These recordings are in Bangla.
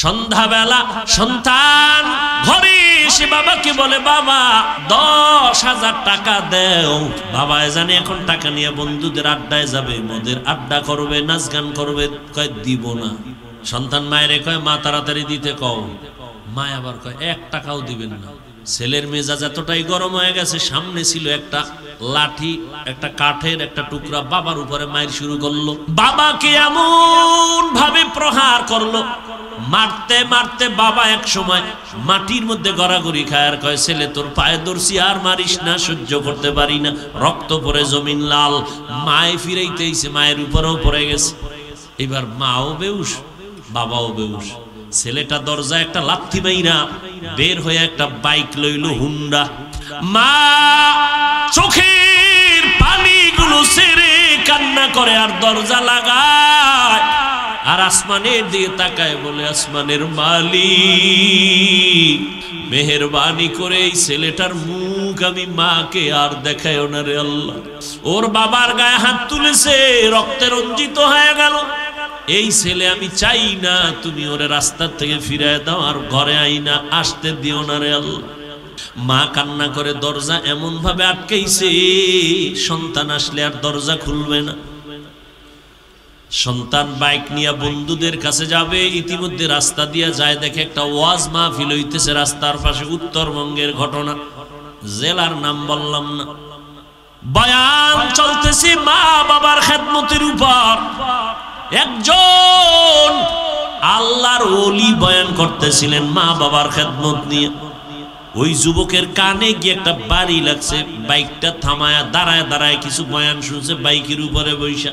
সন্ধ্যাবেলা সন্তান ঘরে এসে বাবাকে বলে, বাবা 10,000 টাকা দেও। বাবা জানে এখন টাকা নিয়ে বন্ধুদের আড্ডায় যাবে, মদের আড্ডা করবে, নাচ গান করবে। কয় দিব না। সন্তান মায়ের কয়, মা তাড়াতাড়ি দিতে কও। মা আবার কয় 1 টাকাও দিবেন না। ছেলের মেজাজ এতটাই গরম হয়ে গেছে, সামনে ছিল একটা লাঠি, একটা কাঠের একটা টুকরা, বাবার উপরে মায়ের শুরু করলো। বাবাকে এমন ভাবে প্রহার করলো, মারতে মারতে বাবা এক সময় মাটির মধ্যে গড়াগড়ি খায় আর কয়, ছেলে তোর পায়ে ধরছি, আর মারিস না, সহ্য করতে পারি না। রক্ত পরে জমিন লাল। মায়ে ফিরাইতেইছে, মায়ের উপরেও পড়ে গেছে। এবার মাও বেউস, বাবাও বেউস। ছেলেটা দরজায় একটা লাথি মাইরা বের হয়ে একটা বাইক লইল, হুন্ডা। মা চোখের পানিগুলো ছেড়ে কান্না করে আর দরজা লাগায়, আর আসমানের দিকে তাকায় বলে, আসমানের মালিক মেহেরবানি করে এই ছেলেটার মুখ আমি মাকে আর দেখায় না রে আল্লাহ। ওর বাবার গায়ে হাত তুলেছে, রক্তে রঞ্জিত হয়ে গেল। এই ছেলে আমি চাই না, তুমি ওরে রাস্তা থেকে ফিরায় দাও, আর ঘরে আইনা আসতে দিও না রে আল্লাহ। মা কান্না করে দরজা এমন ভাবে আটকাইছে, সন্তান আসলে আর দরজা খুলবে না। সন্তান বাইক নিয়ে বন্ধুদের কাছে যাবে, ইতিমধ্যে রাস্তা দিয়ে যায়, দেখে একটা ওয়াজ মাহফিল হইতেছে রাস্তার পাশে। উত্তরবঙ্গের ঘটনা, জেলার নাম বললাম না। বয়ান চলতেছে মা বাবার খেদমতের উপর। একজন আল্লাহর ওলি বয়ান করতেছিলেন মা বাবার খেদমত নিয়ে। ওই যুবকের কানে গিয়ে একটা বাড়ি লাগছে, বাইকটা থামায়া দাঁড়ায় দাঁড়ায় কিছু বয়ান শুনছে, বাইকের উপরে বৈশা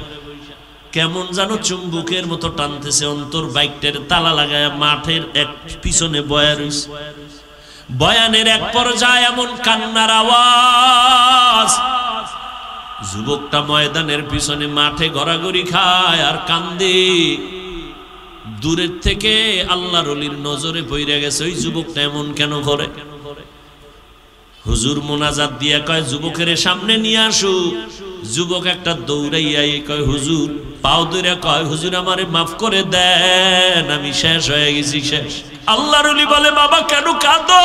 কেমন যেন চুম্বুকের মতো টানতেছে অন্তর। বাইকটার তালা লাগায় মাঠের এক পিছনে বয়া রইছে। বয়ানের এক পর্যায়ে এমন কান্নার আওয়াজ, যুবকটা ময়দানের পিছনে মাঠে গড়াগড়ি খায় আর কান্দে। দূরের থেকে আল্লাহর ওলির নজরে পইরা গেছে, ওই যুবকটা এমন কেন করে? হুজুর মোনাজাত দিয়া কয়, যুবকের সামনে নিয়ে আসো। যুবক একটা দৌড়াইয়া কয়, হুজুর পাও ধরে কয়, হুজুর আমারে মাফ করে দেন, আমি শেষ হয়ে গেছি, শেষ। আল্লাহর ওলি বলে, বাবা কেন কাঁদো?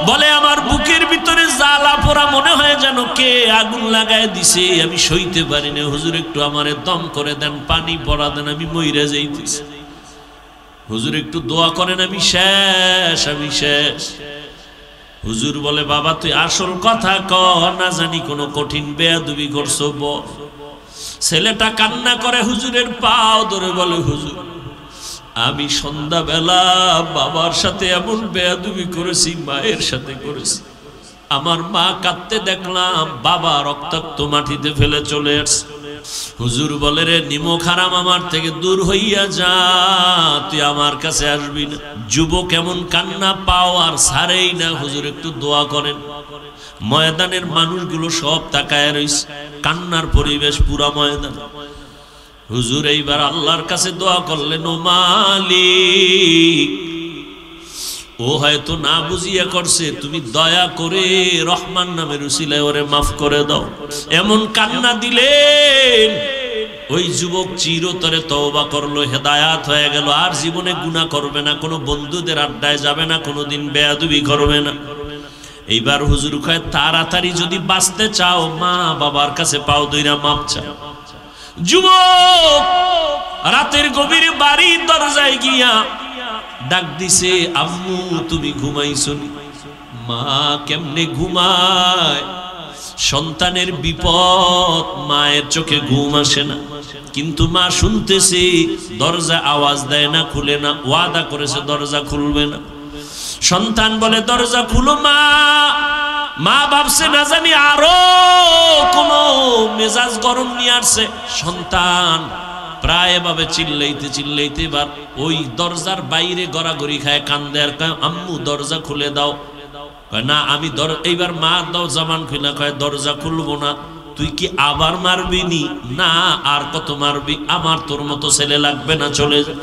বলে, আমার বুকের ভিতরে জ্বালা পোড়া মনে হয় যেন কে আগুন লাগায় দিছে, আমি সইতে পারি না। হুজুর একটু আমারে দম করে দেন, পানি পড়া দেন, আমি মইরা যাইতেছি। হুজুর একটু দোয়া করেন, আমি শেষ, আমি শেষ। হুজুর বলে, বাবা তুই আসল কথা ক, না জানি কোনো কঠিন বেয়াদবি করছো বল। ছেলেটা কান্না করে হুজুরের পাও ধরে বলে, হুজুর আমি সন্ধ্যাবেলা বাবার সাথে এমন বেয়াদবি করেছি, মায়ের সাথে করেছি। আমার মা কাঁদতে দেখলাম, বাবা রক্তাক্ত মাটিতে ফেলে চলে আসছে। হুজুর বলে, রে নিমক হারাম আমার থেকে দূর হইয়া যা, তুই আমার কাছে আসবি না। যুবক এমন কান্না পাও আর ছাড়েই না। হুজুর একটু দোয়া করেন। ময়দানের মানুষগুলো সব তাকায় রইছে, কান্নার পরিবেশ পুরা ময়দান। হুজুর এইবার আল্লাহর কাছে দোয়া করলেন, ও মালিক, ও হয়তো না বুঝিয়া করছে, তুমি দয়া করে রহমান নামের উসিলায় ওরে মাফ করে দাও। এমন কান্না দিলেন, ওই যুবক চিরতরে তওবা করলো, হেদায়াত হয়ে গেল, আর জীবনে গুনাহ করবে না, কোনো বন্ধুদের আড্ডায় যাবে না, কোনোদিন বেয়াদবি করবে না। এইবার হুজুর কয়, তাড়াতাড়ি যদি বাঁচতে চাও মা বাবার কাছে পাও ধইরা মাপ চাও। যুবক রাতের গভীরে বাড়ির দরজায় গিয়া ডাক দিছে, আম্মু তুমি ঘুমাইছো? মা কেমনে ঘুমায়? সন্তানের বিপদ, মায়ের চোখে ঘুম আসে না, কিন্তু মা শুনতেছে, দরজা আওয়াজ দেয় না, খুলে না, ওয়াদা করেছে দরজা খুলবে না। সন্তান বলে, দরজা খুলো মা। মা ভাবছে না জানি আরো কোনো মেজাজ গরম নিয়ে আসছে। সন্তান প্রায় এভাবে চিল্লাইতে চিল্লাইতে এবার ওই দরজার বাইরে গড়াগড়ি খায়, কান্দে আর কয়, আম্মু দরজা খুলে দাও। কয় না আমি এইবার মা দাও জামান খুলে, কয় দরজা খুলবো না। তুই কি আবার মারবি নি? না, আর কত মারবি, আমার তোর মতো ছেলে লাগবে না, চলে যা।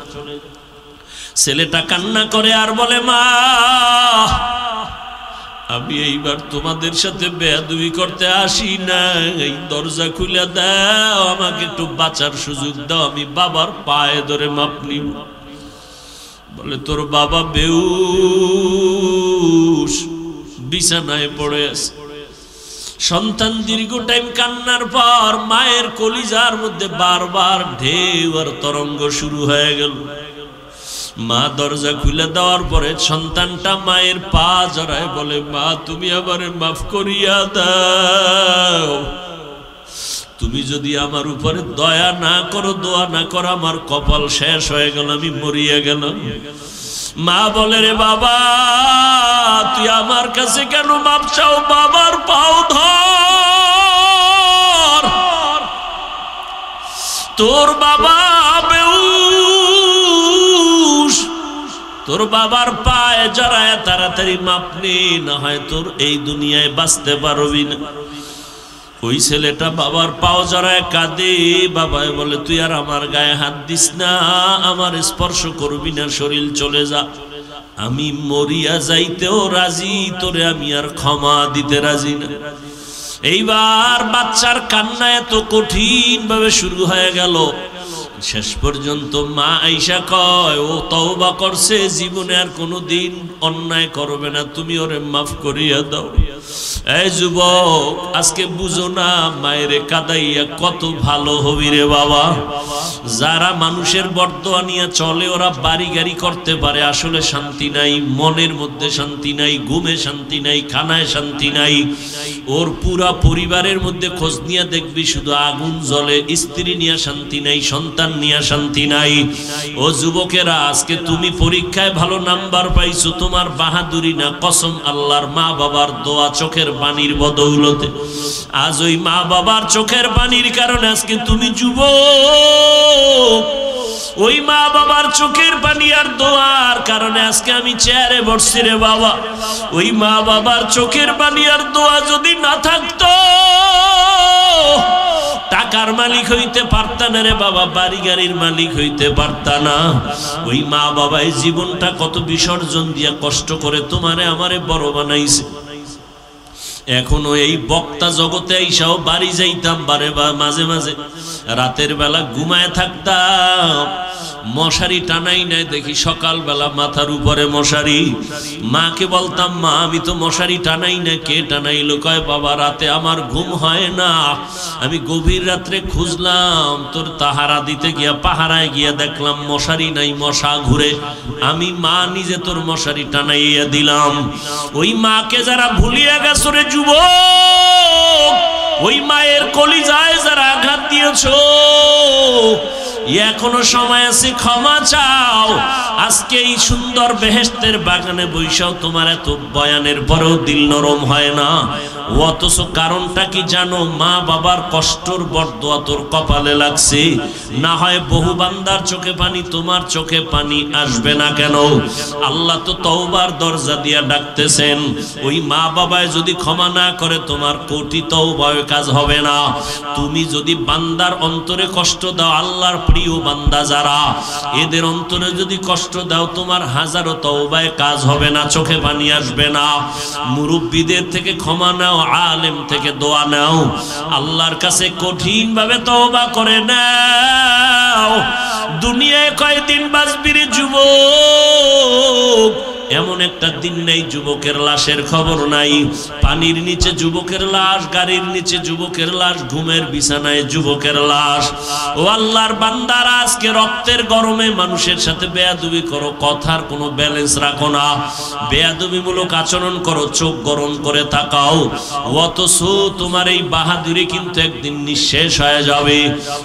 ছেলেটা কান্না করে আর বলে, মা আমি এইবার তোমাদের সাথে বেয়াদবি করতে আসি না, এই দরজা খুলে দাও, আমাকে একটু বাঁচার সুযোগ দাও, আমি বাবার পায়ে ধরে মাপ নিব। বলে তোর বাবা বেহুশ বিছানায় পড়ে আছে। সন্তান দীর্ঘ টাইম কান্নার পর মায়ের কলিজার মধ্যে বারবার ঢেউ আর তরঙ্গ শুরু হয়ে গেল। মা দরজা খুলে দেওয়ার পরে সন্তানটা মায়ের পা জড়ায় বলে, মা তুমি আমারে মাফ করিয়া দাও, তুমি যদি আমার উপরে দয়া না করো, দোয়া না করো, আমার কপাল শেষ হয়ে গেল, আমি মরিয়া গেলাম। মা বলে, রে বাবা তুই আমার কাছে কেন মাপ চাও? বাবার পাও ধর, তোর বাবা বেহুশ, তোর বাবার পায়ে জড়ায় তাড়াতাড়ি মাপ নে, না হয় তোর এই দুনিয়ায় বাঁচতে পারবি না। ওই ছেলেটা বাবার পাও জড়ায় কাঁদে। বাবাই বলে, তুই আর আমার গায়ে হাত দিস না, আমার স্পর্শ করবি না, শরীর চলে যা, আমি মরিয়া যাইতেও রাজি, তোরে আমি আর ক্ষমা দিতে রাজি না। এইবার বাচ্চার কান্না এত কঠিন ভাবে শুরু হয়ে গেল, শেষ পর্যন্ত মা আইসা কয়, ও তওবা করছে, জীবনে আর কোনোদিন অন্যায় করবে না, তুমি ওরে মাফ করিয়া দাও। এই যুবক, আজকে বুঝো না মায়েরে কাদাইয়া কত ভালো হবি রে বাবা। যারা মানুষের বরদোয়া নিয়ে চলে ওরা বাড়ি গাড়ি করতে পারে, আসলে শান্তি নাই, মনের মধ্যে শান্তি নাই, ঘুমে শান্তি নাই, খানায় শান্তি নাই। ওর পুরা পরিবারের মধ্যে খোঁজ নিয়ে দেখবি শুধু আগুন জ্বলে, স্ত্রী নিয়ে শান্তি নাই, সন্তান নিয়ে শান্তি নাই। ও যুবকেরা, আজকে তুমি পরীক্ষায় ভালো নাম্বার পাইছো, তোমার বাহাদুরি না, কসম আল্লাহর, মা বাবার দোয়া, চোখের পানির বদৌলতে। আজ ওই মা বাবার চোখের পানির কারণে আজকে তুমি যুবক, ওই মা বাবার চোখের পানি আর দোয়ার কারণে আজকে আমি চেয়ারে বসছি রে বাবা। ওই মা বাবার চোখের পানি আর দোয়া যদি না থাকতো, টাকার মালিক হইতে পারতা না রে বাবা, বাড়ি গাড়ির মালিক হইতে পারতা না। ওই মা বাবাই জীবনটা কত বিসর্জন দিয়া কষ্ট করে তোমারে আমারে বড় বানাইছে। এখনো এই বক্তা জগতে আইসাও বাড়ি যাইতাম বারে বা মাঝে মাঝে, রাতের বেলা ঘুমায় থাকতাম, মশারি টানাই নাই, দেখি সকালবেলা মাথার উপরে মশারি। মাকে বলতাম, মা আমি তো মশারি টানাই না, কে টানাইলো? কয়, বাবা রাতে আমার ঘুম হয় না, আমি গভীর রাত্রে খুঁজলাম, তোর তাহারা দিতে গিয়া পাহারায় গিয়া দেখলাম মশারি নাই, মশা ঘুরে, আমি মা নিজে তোর মশারি টানাইয়া দিলাম। ওই মাকে যারা ভুলিয়া গেছো রে যুবক, ওই মায়ের কলিজায় যারা আঘাত দিয়েছো, এখনো সময় আছে, ক্ষমা চাও। আজকে এই সুন্দর বেহেশতের বাগানে বৈশাও তোমার এত বয়ানের পরেও দিল নরম হয় না, অথচ কারণটা কি জানো? মা বাবার কষ্টর বরদোয়া তোর কপালে লাগছে। না হয় বহু বান্দার চোখে পানি, তোমার চোখে পানি আসবে না কেন? আল্লাহ তো তওবার দরজা দিয়া ডাকতেছেন। ওই মা বাবায় যদি ক্ষমা না করে, তোমার কোটি তওবায় কাজ হবে না। তুমি যদি বান্দার অন্তরে কষ্ট দাও, আল্লাহর প্রিয় বান্দা যারা, এদের অন্তরে যদি কষ্ট দাও, তোমার হাজারো তওবায় কাজ হবে না, চোখে পানি আসবে না। মুরব্বীদের থেকে ক্ষমা নাও, আলেম থেকে দোয়া নাও, আল্লাহর কাছে কঠিন ভাবে তওবা করে নাও। দুনিয়ায় কয়দিন বাঁচবি রে যুবক? এমন একটা দিন নেই যুবকের লাশের খবর নাই। পানির নিচে যুবকের লাশ, গাড়ির নিচে যুবকের লাশ, ঘুমের বিছানায় যুবকের লাশ। ও আল্লাহর বান্দারা, আজকে রক্তের গরমে মানুষের সাথে বেয়াদবি করো, কথার কোনো ব্যালেন্স রাখো না, বেয়াদবিমূলক আচরণ করো, চোখ গরম করে তাকাও, অথচ তোমার এই বাহাদুরি কিন্তু একদিন নিঃশেষ হয়ে যাবে।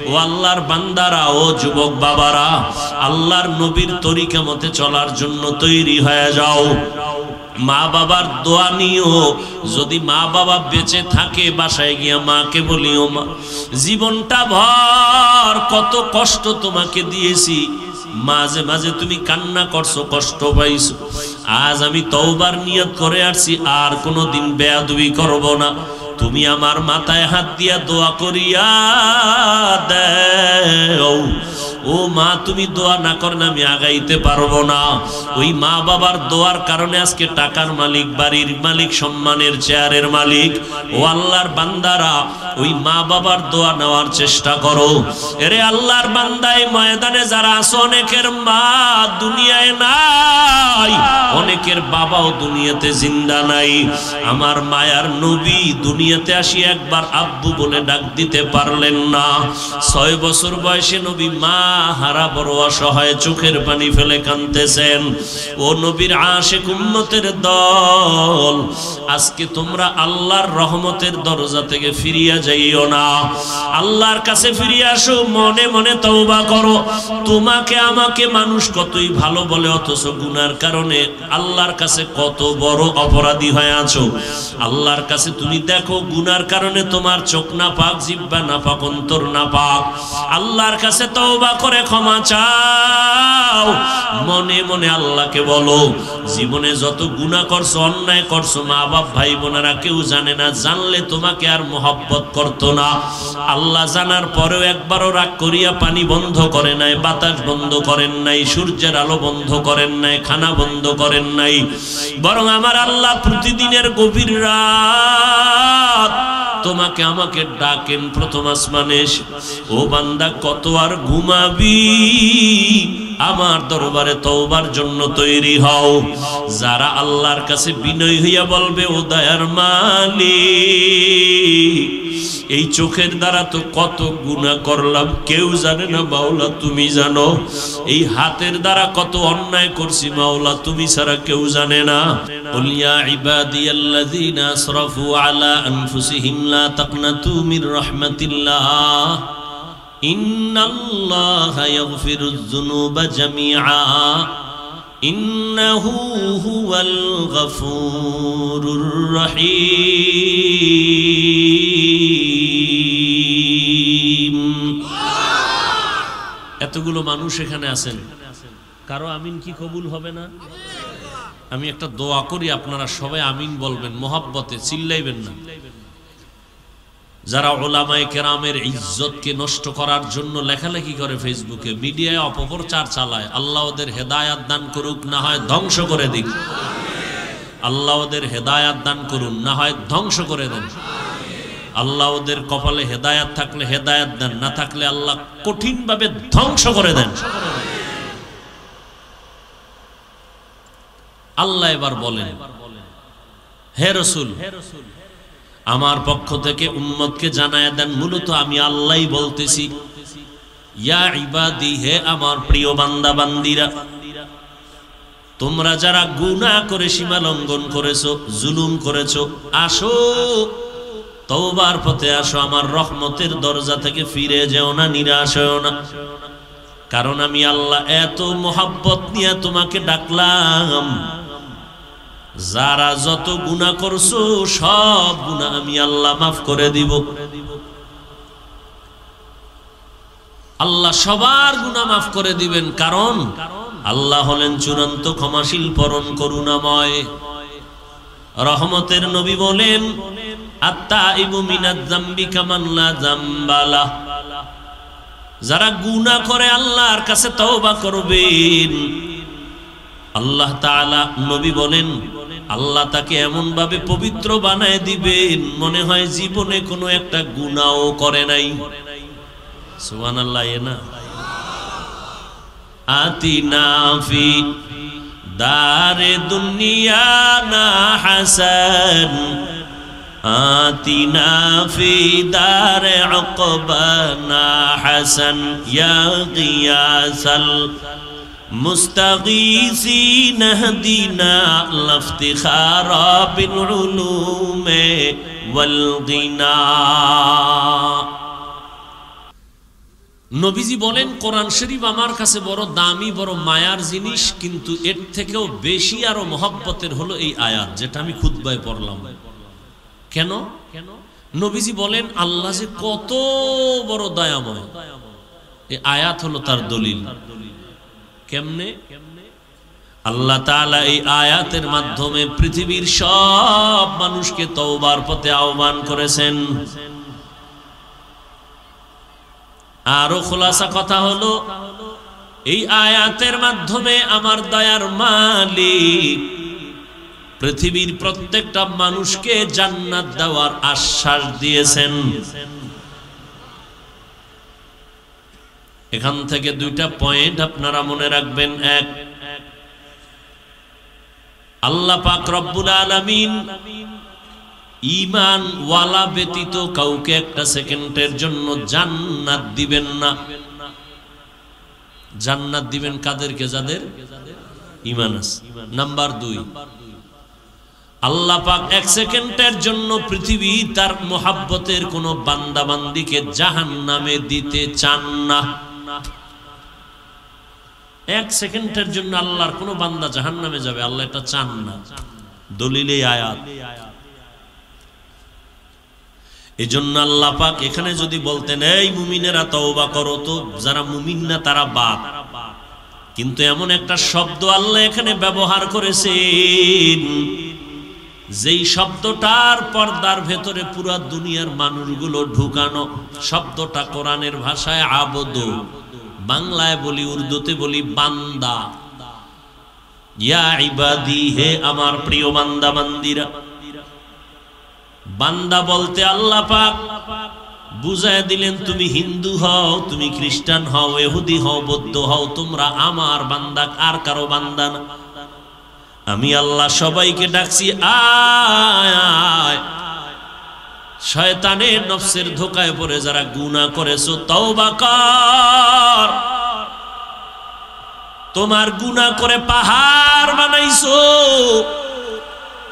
ও আল্লাহর বান্দারা, ও যুবক বাবারা, আল্লাহর নবীর তরিকা মতে চলার জন্য তৈরি হয়ে যাও। মা বাবার দোয়া নিও। যদি মা বাবা বেঁচে থাকে, বাসায় গিয়া মাকে বলিও, মা জীবনটা ভর কত কষ্ট তোমাকে দিয়েছি, মাঝে মাঝে তুমি কান্না করছো, কষ্ট পাইছো, আজ আমি তওবার নিয়ত করে আসছি, আর কোনোদিন বেয়াদবি করব না। তুমি আমার মাথায় হাত দিয়া দোয়া করিয়া দাও। ও ও মা তুমি দোয়া না করেন আমি আগাইতে পারবো না। ওই মা বাবার দোয়ার কারণে আজকে টাকার মালিক, বাড়ির মালিক, সম্মানের চেয়ারের মালিক। ও আল্লাহর বান্দারা, ওই মা বাবার দোয়া নেওয়ার চেষ্টা করো। এরে আল্লাহর বান্দায় ময়দানে যারা আছে, অনেকের মা দুনিয়ায় নাই, অনেকের বাবাও দুনিয়াতে জিন্দা নাই। আমার মায়ার নবী দুনিয়াতে আসি একবার আব্বু বলে ডাক দিতে পারলেন না। 6 বছর বয়সে নবী মা হারা বড় অসহায়, চোখের পানি ফেলে কাঁদতেছেন। ও নবীর আশিক উম্মতের দল, আজকে তোমরা আল্লাহর রহমতের দরজা থেকে ফিরিয়া যাইও না, আল্লাহর কাছে ফিরে আসো, মনে মনে তওবা করো। তোমাকে আমাকে মানুষ কতই ভালো বলে, অথচ গুনার কারণে আল্লাহর কাছে কত বড় অপরাধী হয়ে আছো। আল্লাহর কাছে তুমি দেখো, গুনার কারণে তোমার চোখ না পাক, জিহ্বা না পাক, অন্তর না পাক। আল্লাহর কাছে তওবা করে ক্ষমা চাও, মনে মনে আল্লাহকে বলো, জীবনে যত গুনাহ করছো, অন্যায় করছো, মা বাপ ভাই বোনেরা কেউ জানে না, জানলে তোমাকে আর মোহাব্বত করতো না। আল্লাহ জানার পরেও একবারও রাগ করিয়া পানি বন্ধ করে নাই, বাতাস বন্ধ করেন নাই, সূর্যের আলো বন্ধ করেন নাই, খানা বন্ধ করেন নাই। বরং আমার আল্লাহ প্রতিদিনের গভীর রাত তোমাকে আমাকে ডাকেন প্রথম আসমানে এসে, ও বান্দা কত আর ঘুমাবি, আমার দরবারে তওবার জন্য তৈরি হও। যারা আল্লাহর কাছে বিনয় হইয়া বলবে, ও দয়ার মালিক, এই চোখের দ্বারা তো কত গুনাহ করলাম, কেউ জানে না, মাওলা তুমি জানো। এই হাতের দ্বারা কত অন্যায় করছি, মাওলা তুমি ছাড়া কেউ জানে না। কুল ইয়া ইবাদিয়াল্লাযীনা আসরাফু আলা আনফুসিহিম লা তাকনাতু মির রাহমাতিল্লাহ ইন্নাল্লাহা ইয়াগফিরুয যুনুবা জামিআ ইন্নাহু হুয়াল গফুরুর রহিম। এতগুলো মানুষ এখানে আছেন, কারো আমিন কি কবুল হবে না? আমি একটা দোয়া করি, আপনারা সবাই আমিন বলবেন, মোহাব্বতে, চিল্লাইবেন না। যারা উলামায়ে কেরামের ইজ্জতকে নষ্ট করার জন্য লেখালেখি করে, ফেসবুকে, মিডিয়ায় অপপ্রচার চালায়, আল্লাহ ওদের হেদায়াত দান করুক, না হয় ধ্বংস করে দিক। আল্লাহ ওদের হেদায়াত দান করুন, না হয় ধ্বংস করে দেন। আল্লাহ ওদের কপালে হেদায়াত থাকলে হেদায়াত দেন, না থাকলে আল্লাহ কঠিনভাবে ধ্বংস করে দেন। আল্লাহ এবার বলেন, হে রাসূল, আমার পক্ষ থেকে উম্মতকে জানায়া দেন, মূলত আমি আল্লাহই বলতেছি, ইয়া ইবাদি, হে আমার প্রিয় বান্দা বান্দিরা, তোমরা যারা গুনাহ করে সীমা লঙ্ঘন করেছো, জুলুম করেছো, আসো তওবার পথে আসো, আমার রহমতের দরজা থেকে ফিরে যেও না, নিরাশ হও না। কারণ আমি আল্লাহ এত মোহাব্বত নিয়ে তোমাকে ডাকলাম, যারা যত গুনাহ করছো সব গুনাহ আমি আল্লাহ মাফ করে দিব। আল্লাহ সবার গুনাহ মাফ করে দিবেন, কারণ আল্লাহ হলেন চূড়ান্ত ক্ষমাশীল, পরম করুণাময়। রহমতের নবী বলেন, আত্তাইবু মিনাজ যামবি কামান লা যামবা লাহ। যারা গুনাহ করে আল্লাহর কাছে তওবা করবেন, আল্লাহ তাআলা, নবী বলেন, আল্লাহ তাকে এমন ভাবে পবিত্র বানায় দিবেন, মনে হয় জীবনে কোনো একটা গুনাহও করে নাই। সুবহানাল্লাহ। না আতিনা ফি দারে দুনিয়া না হাসান, আতিনা ফি দারে উকবা না হাসান, ইয়া গিয়াসাল মুস্তাগীসিন হদিনা লাফতিখারা বিল উলুমে ওয়াল গিনা। নবীজি বলেন, কোরআন শরীফ আমার কাছে বড় দামি, বড় মায়ার জিনিস, কিন্তু এর থেকেও বেশি আরো মহব্বতের হলো এই আয়াত, যেটা আমি খুতবায় পড়লাম। কেন? নবীজি বলেন, আল্লাহ যে কত বড় দয়াময়, এই আয়াত হলো তার দলিল। কেমনে? আল্লাহ তাআলা এই আয়াতের মাধ্যমে পৃথিবীর সব মানুষকে তওবার পথে আহ্বান করেছেন। আরো খোলাসা কথা হলো, এই আয়াতের মাধ্যমে আমার দয়ার মালিক পৃথিবীর প্রত্যেকটা মানুষকে জান্নাত দেওয়ার আশ্বাস দিয়েছেন। এখান থেকে দুইটা পয়েন্ট আপনারা মনে রাখবেন। এক, আল্লাহ পাক রব্বুল আলামিন ঈমান ওয়ালা ব্যতীত কাউকে একটা সেকেন্ডের জন্য জান্নাত দিবেন না। জান্নাত দিবেন কাদেরকে? যাদের ঈমান আছে। নাম্বার 2, আল্লাহ পাক এক সেকেন্ডের জন্য পৃথিবী তার মোহাব্বতের কোন বান্দা বান্দিকে জাহান্নামে দিতে চান না। এক সেকেন্ডের জন্য আল্লাহর কোন বান্দা জাহান্নামে যাবে আল্লাহ এটা চান না। দলিলে আয়াত। এজন্য আল্লাহ পাক এখানে যদি বলতেন এই মুমিনেরা তওবা করো, তো যারা মুমিন না তারা বাদ, কিন্তু এমন একটা শব্দ আল্লাহ এখানে ব্যবহার করেছেন যেই শব্দটার পর্দার ভেতরে পুরা দুনিয়ার মানুষগুলো ঢুকানো। শব্দটা কোরআনের ভাষায় আবদ, বাংলায় বলি, উর্দুতে বলি বান্দা। ইয়া ইবাদি, হে আমার প্রিয় বান্দা বান্দিরা। বান্দা বলতে আল্লাহ পাক বুঝায় দিলেন তুমি হিন্দু হও, তুমি খ্রিস্টান হও, ইহুদি হও, বৌদ্ধ হও, তোমরা আমার বান্দা, আর কারো বান্দা না। আমি আল্লাহ সবাইকে ডাকছি আয় আয়। শয়তানের নফসের ধোকায় পড়ে যারা গুনাহ করেছো তওবা কর। তোমার গুনাহ করে পাহাড় বানাইছো,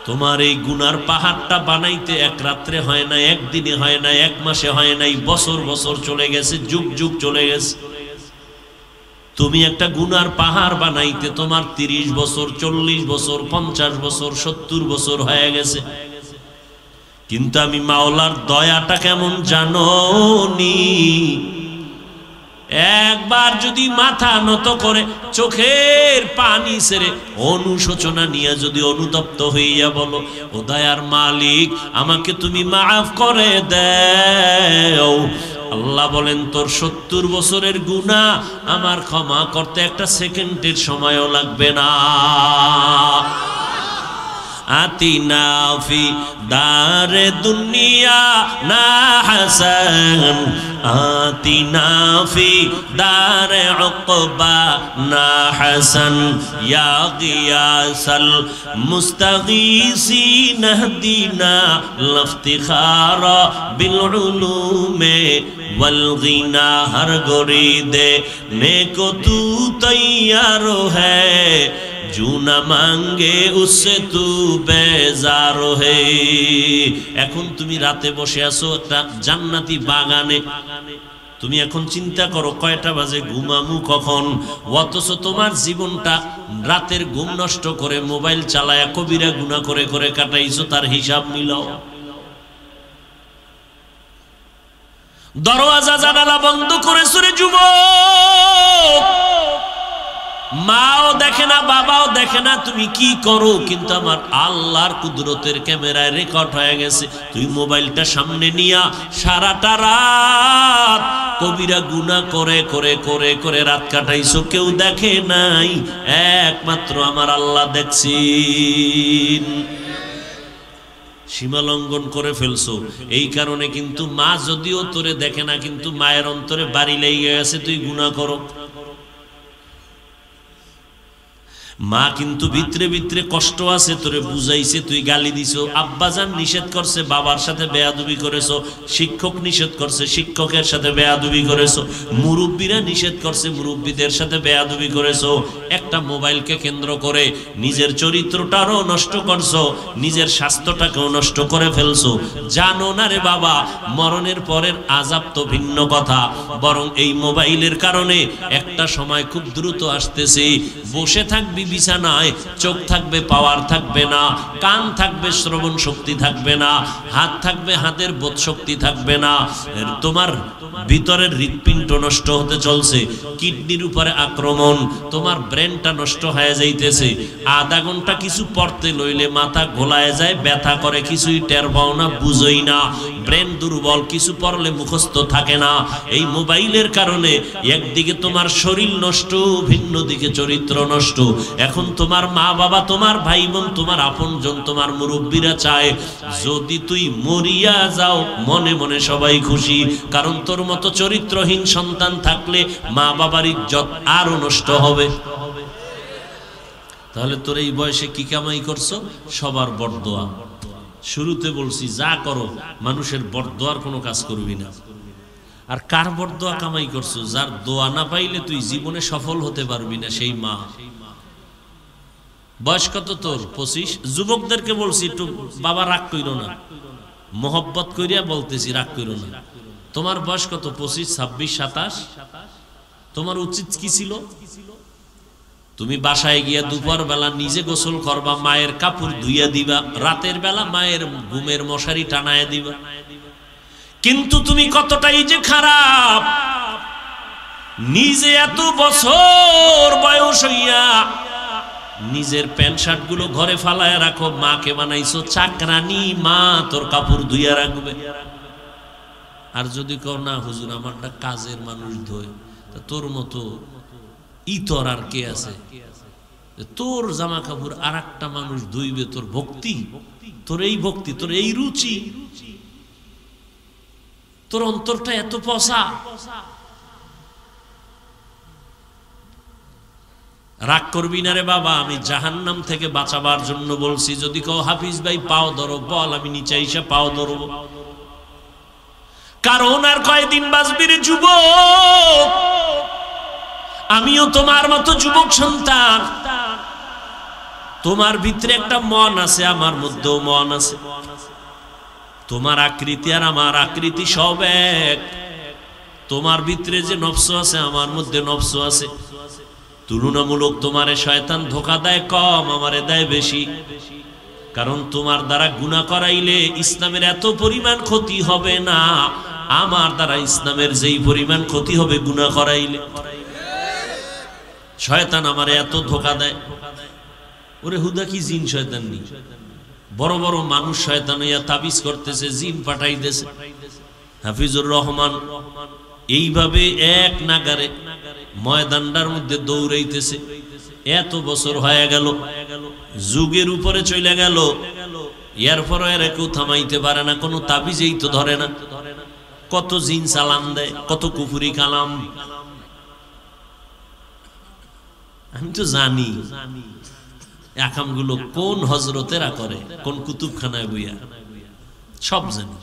তোমার এই গুনার পাহাড়টা বানাইতে এক রাত্রে হয় না, একদিনে হয় না, এক মাসে হয় নাই, বছর বছর চলে গেছে, যুগ যুগ চলে গেছে। তুমি একটা গুনার পাহাড় বানাইতে তোমার 30 বছর, 40 বছর, 50 বছর, 70 বছর হয়ে গেছে। কিন্তু আমি মাওলার দয়াটা কেমন জানোনি? একবার যদি মাথা নত করে চোখের পানি ছেড়ে অনুশোচনা নিয়ে যদি অনুতপ্ত হইয়া বলো, ও দয়ার মালিক আমাকে তুমি মাফ করে দাও, আল্লাহ বলেন তোর 70 বছরের গুনাহ আমার ক্ষমা করতে একটা সেকেন্ডের সময়ও লাগবে না। আতিনা ফি দারে দুনিয়া না হাসান, আতিনা ফি দারে উকবা না হাসান, ইয়া গিয়াসাল মুস্তাগীসিন হদিনা লফতিখারা বিল উলুমে वल गिना हर गोरीदे नेको तू तैयार है, जू न मांगे उससे तू बेजार है। এখন তুমি রাতে বসে আছো একটা জান্নাতি বাগানে, তুমি এখন চিন্তা করো কয়টা বাজে, ঘুমামু কখন, অথচ তোমার জীবনটা রাতের ঘুম নষ্ট করে মোবাইল চালায়া কবিরা গুনাহ করে করে কাটাইছো, তার হিসাব মিলাও। দরওয়াজা জানালা বন্ধ করেছো রে যুবক, মাও দেখে না বাবাও দেখে না তুমি কি করো, কিন্তু আমার আল্লাহর কুদরতের ক্যামেরায় রেকর্ড হয়ে গেছে। তুই মোবাইলটা সামনে নিয়া সারাটা রাত কবিরা গুনাহ করে করে করে করে রাত কাটাইছো, কেউ দেখে নাই, একমাত্র আমার আল্লাহ দেখছেন। সীমা লঙ্ঘন করে ফেলছো, এই কারণে কিন্তু মা যদিও তোরে দেখে না, কিন্তু মায়ের অন্তরে বাড়ি লেগে গেছে তুই গুনাহ করো। মা কিন্তু ভিতরে ভিতরে কষ্ট আছে, তোরে বুঝাইছে, তুই গালি দিছো, আব্বাজান নিষেধ করছে, বাবার সাথে বেয়াদবি করেছো, শিক্ষক নিষেধ করছে, শিক্ষকের সাথে বেয়াদবি করেছো, মুরব্বীরা নিষেধ করছে, মুরব্বীদের সাথে বেয়াদবি করেছো। একটা মোবাইলকে কেন্দ্র করে নিজের চরিত্রটারও নষ্ট করছো, নিজের স্বাস্থ্যটাকেও নষ্ট করে ফেলছো। জানো না রে বাবা, মরণের পরের আযাব তো ভিন্ন কথা, বরং এই মোবাইলের কারণে একটা সময় খুব দ্রুত আসতেছে, বসে থাকবি বিছানায়, চোখ থাকবে পাওয়ার থাকবে না, কান থাকবে শ্রবণ শক্তি থাকবে না, হাত থাকবে হাতের বোধ শক্তি থাকবে না, তোমার ভিতরের হৃৎপিণ্ড নষ্ট হতে চলছে, কিডনির উপরে আক্রমণ, তোমার ব্রেনটা নষ্ট হয়ে যাইতেছে। আধা ঘন্টা কিছু পড়তে লইলে মাথা ঘোলায় যায়, ব্যথা করে, কিছুই টের পাও না, বুঝই না। ব্রেন দুর্বল, কিছু পড়লে মুখস্থ থাকে না। এই মোবাইলের কারণে একদিকে তোমার শরীর নষ্ট, ভিন্ন দিকে চরিত্র নষ্ট। এখন তোমার মা বাবা, তোমার ভাই বোন, তোমার আপনজন, তোমার মুরব্বীরা চায় যদি তুই মরিয়া যাও মনে মনে সবাই খুশি, কারণ তোর মতো চরিত্রহীন সন্তান থাকলে মা বাবার ইজ্জত আরো নষ্ট হবে। তাহলে তোর এই বয়সে কি কামাই করছো? সবার বরদোয়া। শুরুতে বলছি যা করো মানুষের বরদোয়ার কোনো কাজ করবি না। আর কার বরদোয়া কামাই করছো? যার দোয়া না পাইলে তুই জীবনে সফল হতে পারবি না, সেই মা। বয়স কত তোর? 25। যুবকদেরকে বলছি একটু বাবা রাগ কইরো না, মোহব্বত করিয়া বলতেছি, রাগ কইরো না। তোমার বয়স কত? 25, 26, 27। তোমার উচিত কি ছিল? তুমি বাসায় গিয়া দুপুর বেলা নিজে গোসল করবা, মায়ের কাপড় ধুইয়া দিবা, রাতের বেলা মায়ের ঘুমের মশারি টানায় দিবা। কিন্তু তুমি কতটাই যে খারাপ, নিজে এত বছর বয়স হইয়া নিজের প্যান্ট শার্ট গুলো ঘরে ফালায় রাখো, মাকে বানাইছো চাকরানি, মা তোর কাপড় ধুইয়া রাখবে। আর যদি কও না হুজুর আমারটা কাজের মানুষ ধোয়, তোর মতো ইতর আর কে আছে? তোর জামা কাপড় আর একটা মানুষ ধুইবে, তোর ভক্তি, তোর এই ভক্তি, তোর এই রুচি, তোর অন্তরটা এত পচা। রাগ করবি না রে বাবা, আমি জাহান্নাম থেকে বাঁচাবার জন্য বলছি। যদি কও হাফিজ ভাই পাও ধরো, বল, আমি নিচে এসে পাও ধরবো। কারণ আর কয়দিন বাঁচবি রে যুবক, আমিও তোমার মতো যুবক সন্তান। তোমার ভিতরে একটা মন আছে, আমার মধ্যেও মন আছে। তোমার আকৃতি আর আমার আকৃতি সব এক। তোমার ভিতরে যে নফস আছে, আমার মধ্যে নফস আছে। তুলনামূলক তোমারে শয়তান ধোঁকা দেয় কম, আমারে দেয় বেশি। কারণ তোমার দ্বারা গুনাহ করাইলে ইসলামের এত পরিমাণ ক্ষতি হবে না, আমার দ্বারা ইসলামের যেই পরিমাণ ক্ষতি হবে গুনাহ করাইলে। শয়তান আমারে এত ধোঁকা দেয়। ওরে হুদা কি জিন শয়তান নি, বড় বড় মানুষ শয়তান হইয়া তাবিজ করতেছে, জিন পাঠাইতেছে। হাফিজুর রহমান এইভাবে এক নাগারে ময়দানটার মধ্যে দৌড়াইতেছে। এত বছর হয়ে গেল, যুগের উপরে চলে গেল, এরপরও এর কেউ থামাইতে পারে না, কোনো তাবিজেই তো ধরে না। কত জিন সালাম দেয়, কত কুফুরি কালাম। আমি তো জানি আকামগুলো কোন হজরতেরা করে, কোন কুতুবখানায় বইয়া, সব জানি।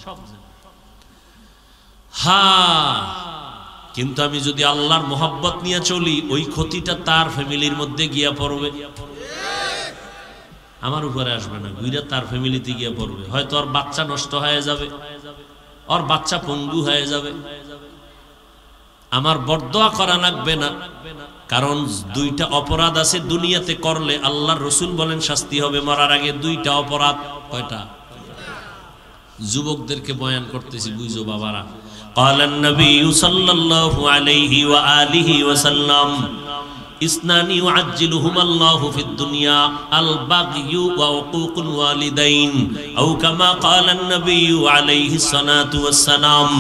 কিন্তু আমি যদি আল্লাহর মোহাব্বত নিয়ে চলি, ওই ক্ষতিটা তার ফ্যামিলির মধ্যে গিয়া পড়বে, আমার উপরে আসবে না, গুইরা তার ফ্যামিলিতে গিয়া পড়বে। হয়তো ওর বাচ্চা নষ্ট হয়ে যাবে, ওর বাচ্চা পঙ্গু হয়ে যাবে। আমার বরদোয়া করা লাগবে না, কারণ দুইটা অপরাধ আছে দুনিয়াতে করলে আল্লাহর রাসূল বলেন শাস্তি হবে মরার আগে। দুইটা অপরাধ। কয়টা? যুবকদেরকে বয়ান করতেছি, বুঝো বাবারা। قال النبي صلى الله عليه وآله وسلم اثنان يعجلهما الله في الدنيا البغي وعقوق الوالدين أو كما قال النبي عليه الصلاة والسلام।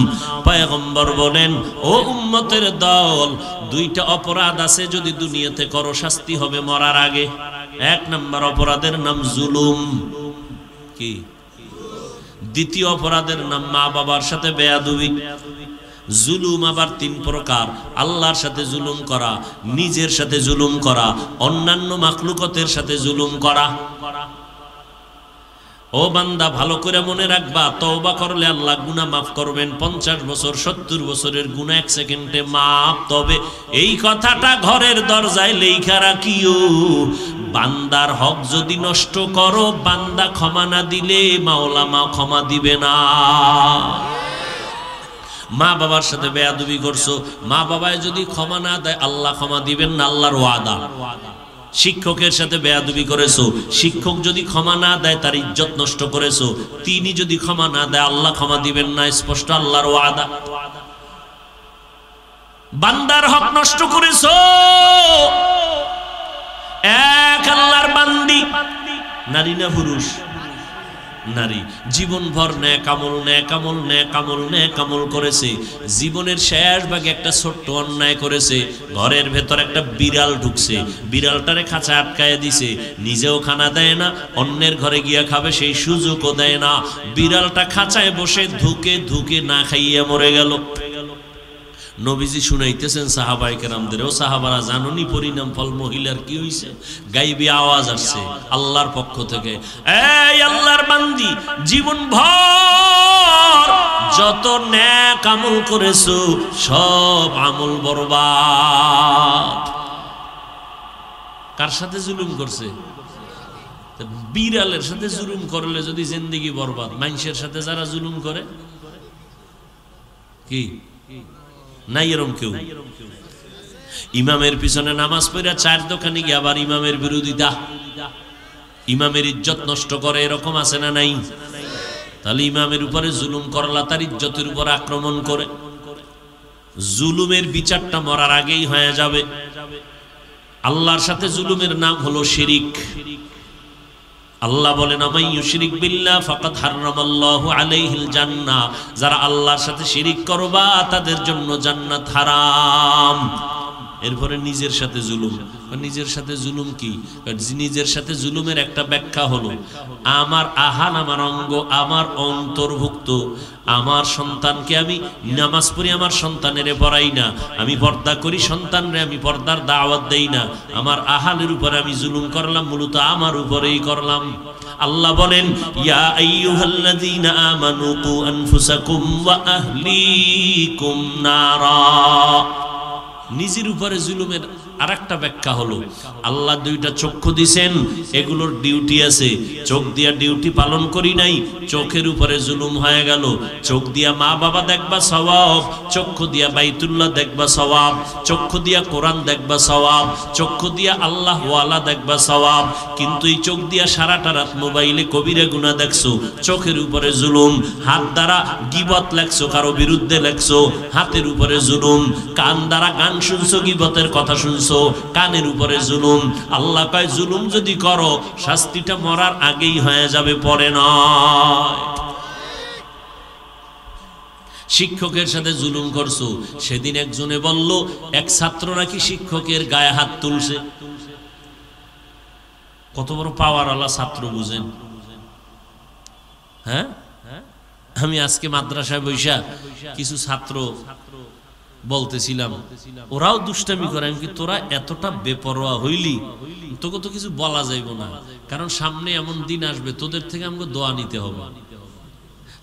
পয়গম্বর বলেন, ও উম্মতের দল, দুইটা অপরাধ আছে যদি দুনিয়াতে করো শাস্তি হবে মরার আগে। এক নম্বর অপরাধের নাম জুলুম। কি? দ্বিতীয় অপরাধের নাম মা বাবার সাথে বেয়াদবি। জুলুম আবার তিন প্রকার: আল্লাহর সাথে জুলুম করা, নিজের সাথে জুলুম করা, অন্যান্য মাখলুকতের সাথে জুলুম করা। ও বান্দা, ভালো করে মনে রাখবা, তওবা করলে আল্লাহ গুনাহ মাফ করবেন। 50 বছর 70 বছরের গুনাহ 1 সেকেন্ডে মাফ। তবে এই কথাটা ঘরের দরজায় লেখা রাখিও, বান্দার হক যদি নষ্ট করো, বান্দা ক্ষমা না দিলে মাওলা মা ক্ষমা দিবে না। মা বাবার সাথে বেয়াদবি করছো, মা বাবায় যদি ক্ষমা না দেয় আল্লাহ ক্ষমা দিবেন না, আল্লাহর ওয়াদা। শিক্ষকের সাথে বেয়াদবি করেছো, শিক্ষক যদি ক্ষমা না দেয় তার ইজ্জত নষ্ট করেছো, তিনি যদি ক্ষমা না দেয় আল্লাহ ক্ষমা দিবেন না, স্পষ্ট আল্লাহর ওয়াদা। বান্দার হক নষ্ট করেছো, এক আল্লাহর বান্দি, নারী না পুরুষ? নারী জীবনভর ন্যাক আমল করেছে, জীবনের শেষ ভাগে একটা ছোট্ট অন্যায় করেছে, ঘরের ভেতর একটা বিড়াল ঢুকছে, বিড়ালটারে খাঁচা আটকায় দিছে, নিজেও খানা দেয় না, অন্যের ঘরে গিয়া খাবে সেই সুযোগও দেয় না, বিড়ালটা খাঁচায় বসে ধুকে ধুকে না খাইয়া মরে গেল। নবীজি শুনাইতেছেন সাহাবায়ে কেরামদের, ও সাহাবারা জানুনি পরিণাম ফল মহিলার কি হইছে? গাইবি আওয়াজ আসছে আল্লাহর পক্ষ থেকে, এই আল্লাহর বান্দি, জীবনভর যত নেক আমল করেছো সব আমল বরবাদ। কার সাথে জুলুম করছে? বিড়ালের সাথে জুলুম করলে যদি জিন্দেগি বরবাদ, মানুষের সাথে যারা জুলুম করে কি নাই এরকম কেউ? ইমামের পিছনে নামাজ পড়া চার দোকানে গিয়ে আবার ইমামের বিরোধিতা, ইমামের ইজ্জত নষ্ট করে, এরকম আছে না নাই? তাহলে ইমামের উপরে জুলুম করলা, তার ইজ্জতের উপর আক্রমণ করে, জুলুমের বিচারটা মরার আগেই হয়ে যাবে। আল্লাহর সাথে জুলুমের নাম হলো শিরিক। আল্লাহ বলেন, আমাই ইউশরিক বিল্লাহ ফাকাদ হারামাল্লাহু আলাইহিল জান্নাহ, যারা আল্লাহর সাথে শিরিক করবা তাদের জন্য জান্নাত হারাম। এরপরে নিজের সাথে জুলুম। নিজের সাথে জুলুম কি? নিজের সাথে জুলুমের একটা ব্যাখ্যা হলো, আমার আহান, আমার অঙ্গ, আমার অন্তর্ভুক্ত, আমার সন্তানকে আমি নামাজ পড়ি, আমার সন্তানের পড়াই না, আমি পর্দা করি, সন্তানরে আমি পর্দার দাওয়াত দেই না, আমার আহালের উপরে আমি জুলুম করলাম, মূলত আমার উপরেই করলাম। আল্লাহ বলেন, ইয়া আইয়ুহাল্লাযীনা আমানু কু আনফুসাকুম ওয়া আহলিকুম নারা। নিজের উপরে জুলুমের আরেকটা ব্যাখ্যা হলো, আল্লাহ দুইটা চক্ষু দিয়েছেন, এগুলোর ডিউটি আছে, চোখ দিয়া ডিউটি পালন করি নাই, চোখের উপরে জুলুম হয়ে গেল। চোখ দিয়া মা বাবা দেখবা সওয়াব, চক্ষু দিয়া বাইতুল্লাহ দেখবা সওয়াব, চক্ষু দিয়া কোরআন দেখবা সওয়াব, চক্ষু দিয়া আল্লাহ ওয়ালা দেখবা সওয়াব, কিন্তু এই চোখ দিয়া সারাটা রাত মোবাইলে কবিরা গুনাহ দেখছো, চোখের উপরে জুলুম। হাত দ্বারা গীবত লেখছো, কারো বিরুদ্ধে লেখছো, হাতের উপরে জুলুম। কান দ্বারা গান শুনছো, গীবতের কথা শুনছো, কানের উপরে জুলুম। আল্লাহ কয়, জুলুম যদি করো শাস্তিটা মরার আগেই হয়ে যাবে, পরে নয়। শিক্ষকের সাথে জুলুম করছো, সেদিন একজনে বলল এক ছাত্র নাকি শিক্ষকের গায়ে হাত তুলছে। কত বড় পাওয়ারওয়ালা ছাত্র বুঝেন? হ্যাঁ, আমি আজকে মাদ্রাসায় বৈশা কিছু ছাত্র বলতেছিলাম, ওরাও দুষ্টামি করে, আমি কি তোরা এতটা বেপরোয়া হইলি, তোকে তো কিছু বলা যাইব না, কারণ সামনে এমন দিন আসবে তোদের থেকে আমাকে দোয়া নিতে হবে।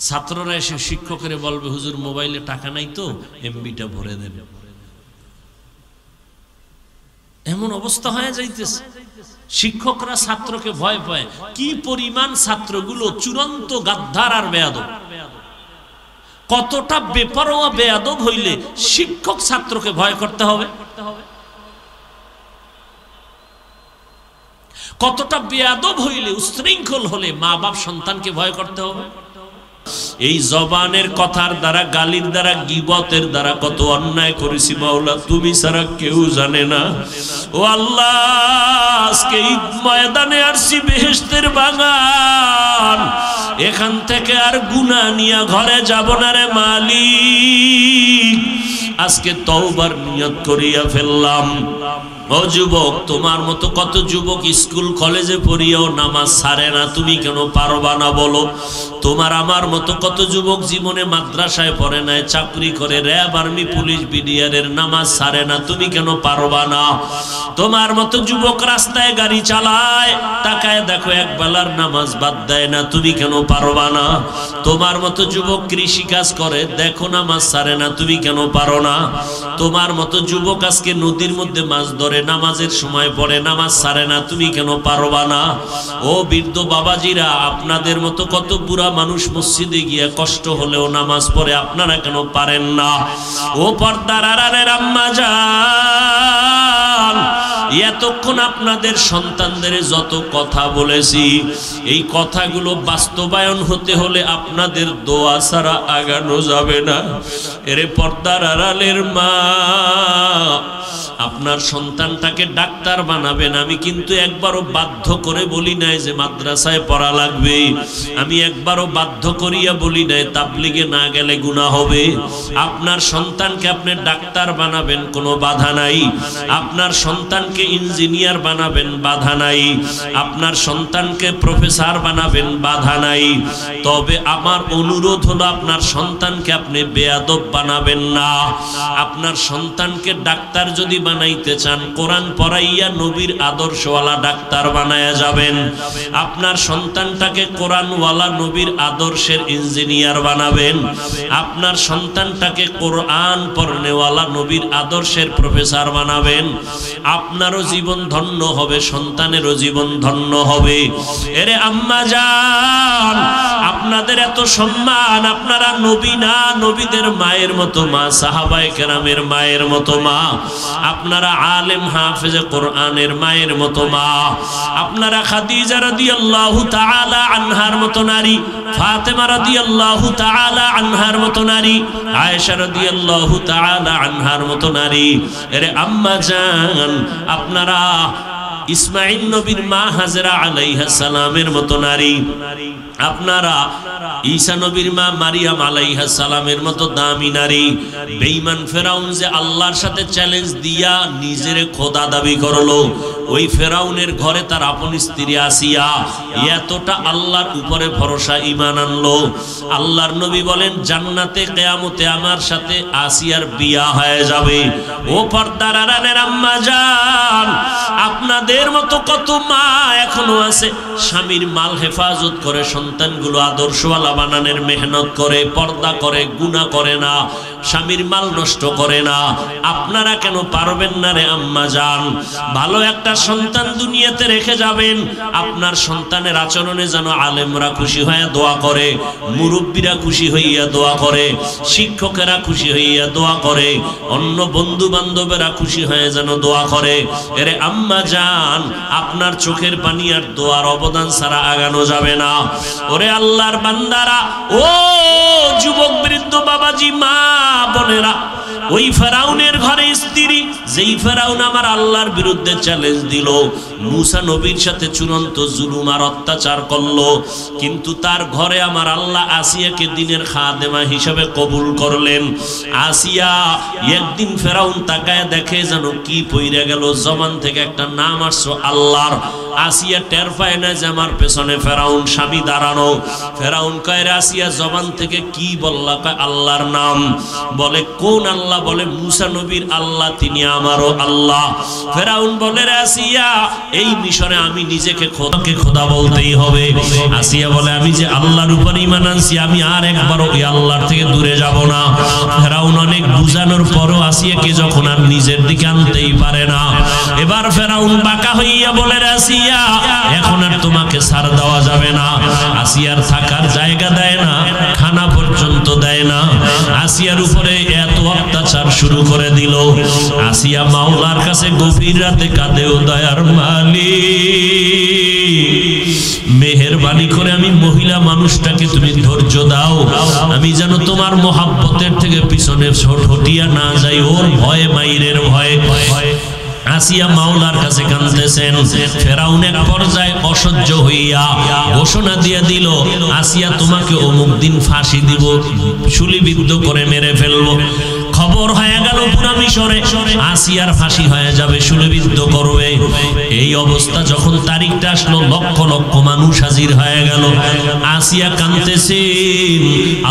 ছাত্ররা এসে শিক্ষকের বলবে, হুজুর মোবাইলে টাকা নাই তো এমবিটা ভরে দেন। এমন অবস্থা হয়ে যাইতেছে। শিক্ষকরা ছাত্রকে ভয় পায়। কি পরিমাণ ছাত্রগুলো চূড়ান্ত গাদ্দার আর বেয়াদব। কতটা বেপরোয়া বেয়াদব হইলে শিক্ষক ছাত্রকে ভয় করতে হবে? কতটা বেয়াদব হইলে, উশৃঙ্খল হলে মা বাপ সন্তানকে ভয় করতে হবে? এই জবানের কথার দ্বারা, গালির দ্বারা, গীবতের দ্বারা কত অন্যায় করেছি মাওলা, তুমি ছাড়া কেউ জানে না। ও আল্লাহ, আজকে ঈদ ময়দানে আসছি, বেহেশতের বাগান, এখান থেকে আর গুনাহ নিয়ে ঘরে যাব না রে মালিক। আজকে তওবার নিয়ত করিয়া ফেললাম। ও যুবক, তোমার মতো কত যুবক স্কুল কলেজে পড়িয়াও নামাজ ছাড়ে না, তুমি কেন পারবা না বলো? তোমার আমার মতো কত যুবক জীবনে মাদ্রাসায় পড়ে নাই, চাকরি করে, র্যাব, আর্মি, পুলিশ, বিডিআরের, নামাজ ছাড়ে না, তুমি কেন পারবা না? তোমার মতো যুবক রাস্তায় গাড়ি চালায়, তাকায় দেখো এক বেলার নামাজ বাদ দেয় না, তুমি কেন পারবা না? তোমার মতো যুবক কৃষি কাজ করে, দেখো নামাজ ছাড়ে না, তুমি কেন পারো না? তোমার মতো যুবক আজকে নদীর মধ্যে মাছ ধরে, নামাজের সময় পড়ে, নামাজ ছাড়ে না, তুমি কেন পারবা না? ও বৃদ্ধ বাবাজিরা, আপনাদের মতো কত বুড়া মানুষ মসজিদে গিয়া কষ্ট হলেও নামাজ পড়ে, আপনারা কেন পারেন না? ও পর্দার আড়ালের আম্মা জান, এতক্ষণ আপনাদের সন্তানদের যত কথা বলেছি, এই কথাগুলো বাস্তবায়ন হতে হলে আপনাদের দোয়া ছাড়া আগানো যাবে না। এরে পর্দার আড়ালের মা, আপনার সন্তানটাকে ডাক্তার বানাবেন। আমি কিন্তু একবারও বাধ্য করে বলি নাই যে মাদ্রাসায় পড়া লাগবে, আমি একবারও বাধ্য করিয়া বলি নাই তাবলিগে না গেলে গুনাহ হবে। আপনার সন্তানকে আপনি ডাক্তার বানাবেন, কোনো বাধা নাই। আপনার সন্তানকে ইঞ্জিনিয়ার বানাবেন, বাধা নাই। আপনার সন্তানকে প্রফেসর বানাবেন, বাধা নাই। তবে আমার অনুরোধ হলো আপনার সন্তানকে আপনি বেয়াদব বানাবেন না। আপনার সন্তানকে ডাক্তার যদি বানাইতে চান, কোরআন পড়াইয়া নবীর আদর্শওয়ালা ডাক্তার বানায়া যাবেন। আপনার সন্তানটাকে কোরআনওয়ালা নবীর আদর্শের ইঞ্জিনিয়ার বানাবেন। আপনার সন্তানটাকে কোরআন পড়নেওয়ালা নবীর আদর্শের প্রফেসর বানাবেন। আপনারও জীবন ধন্য হবে, সন্তানেরও জীবন ধন্য হবে। এরে আম্মা জান, আপনাদের এত সম্মান, আপনারা নবী না, নবীদের মায়ের মতো মা, সাহাবায়ে কেরামের মায়ের মতো মা। আপনারা আলেম হাফেজে কোরআনের মায়ের মতো মা। আপনারা খাদিজা রাদিয়াল্লাহু তাআলা আনহার মতো নারী, ফাতেমা রাদিয়াল্লাহু তাআলা আনহার মতো নারী, আয়েশা রাদিয়াল্লাহু তাআলা আনহার মতো নারী। এরে আম্মা জান, আপনারা ইসমাঈল নবীর মা হাজরা আলাইহিস সালামের মতো নারী। আপনারা ঈসা নবীর মা মারিয়াম আলাইহিস সালামের মতো দামি নারী। বেঈমান ফেরাউন যে আল্লাহর সাথে চ্যালেঞ্জ দিয়া নিজের খোদা দাবি করলো, ওই ফেরাউনের ঘরে তার আপন স্ত্রী আসিয়া এতটা আল্লাহর উপরে ভরসা ঈমান আনলো। আল্লাহর নবী বলেন জান্নাতে কিয়ামতে আমার সাথে আসিয়ার বিয়া হয়ে যাবে। ও পর্দার আড়ালের আম্মা জান, আপনাদের মতো কত মা এখনো আছে স্বামীর মাল হেফাজত করে, সন্তানগুলো আদর্শওয়ালা বানানোর মেহনত করে, পর্দা করে, গুনাহ করে না, স্বামীর মাল নষ্ট করে না। আপনারা কেন পারবেন না রে আম্মা জান? ভালো একটা সন্তান দুনিয়াতে রেখে যাবেন, আপনার সন্তানের আচরণে যেন আলেমরা খুশি হয়ে দোয়া করে, মুরব্বীরা খুশি হইয়া দোয়া করে, শিক্ষকেরা খুশি হইয়া দোয়া করে, অন্য বন্ধু বান্ধবেরা খুশি হয়ে যেন দোয়া করে। এরে আম্মা জান, আপনার চোখের পানি আর দোয়ার অবদান ছাড়া আগানো যাবে না। ওরে আল্লাহর বান্দারা, ও যুবক বৃদ্ধ বাবাজি, মা বোনেরা, ওই ফেরাউনের ঘরে স্ত্রী, যেই ফেরাউন আমার আল্লাহর বিরুদ্ধে চ্যালেঞ্জ দিল, মুসা নবীর সাথে চূড়ান্ত জুলুম আর অত্যাচার করলো, কিন্তু তার ঘরে আমার আল্লাহ আসিয়াকে দিনের খাদেমা হিসাবে কবুল করলেন। আসিয়া একদিন ফেরাউন তাকায় দেখে যেন কি পইরা গেল, জবান থেকে একটা নাম আসছো আল্লাহর। আসিয়া টের পায় না যে আমার পেছনে ফেরাউন, স্বামী দাঁড়ানো। ফেরাউন কয় আসিয়া জবান থেকে কি বললা? কয় আল্লাহর নাম। বলে কোন আল্লাহ? বলে মুসা নবীর আল্লাহ, তিনি আমারও আল্লাহ। ফেরাউন বলে আসিয়া, এই মিশরে আমি নিজেকে খোদা বলতেই হবে। আসিয়া বলে আমি যে আল্লাহর উপর ঈমান আনছি, আমি আর একবারও ওই আল্লাহর থেকে দূরে যাব না। ফেরাউন অনেক বুঝানোর পরও আসিয়াকে যখন আর নিজের দিকে আনতেই পারে না, এবার ফেরাউন বাঁকা হইয়া বলে আসিয়া, এখন আর তোমাকে ছাড় দেওয়া যাবে না। আসিয়ার থাকার জায়গা দেয় না, খানা পর্যন্ত দেয় না। আসিয়ার উপরে এত অত্যাচার শুরু করে দিল। আসিয়া মাওলার কাছে গভীর রাতে কাঁদে, ও দয়ার মালিক, মেহেরবানি করে আমি মহিলা মানুষটাকে তুমি ধৈর্য দাও, আমি যেন তোমার মোহাব্বতের থেকে পিছনে হটিয়া না যাই, ওর ভয়ে, মাইরের ভয়ে। আসিয়া মাওলার কাছে কাঁদতেছেন। ফেরাউন এক পর্যায়ে অসহ্য হইয়া ঘোষণা দিয়ে দিল, আসিয়া তোমাকে অমুক দিন ফাঁসি দিব, শুলিবিদ্ধ করে মেরে ফেলবো। খবর হয়ে গেল পুরা মিশরে আসিয়ার ফাঁসি হয়ে যাবে, শুলিবিদ্ধ করবে। এই অবস্থা যখন তারিখটা আসলো, লক্ষ লক্ষ মানুষ হাজির হয়ে গেল। আসিয়া কাঁদতেছেন,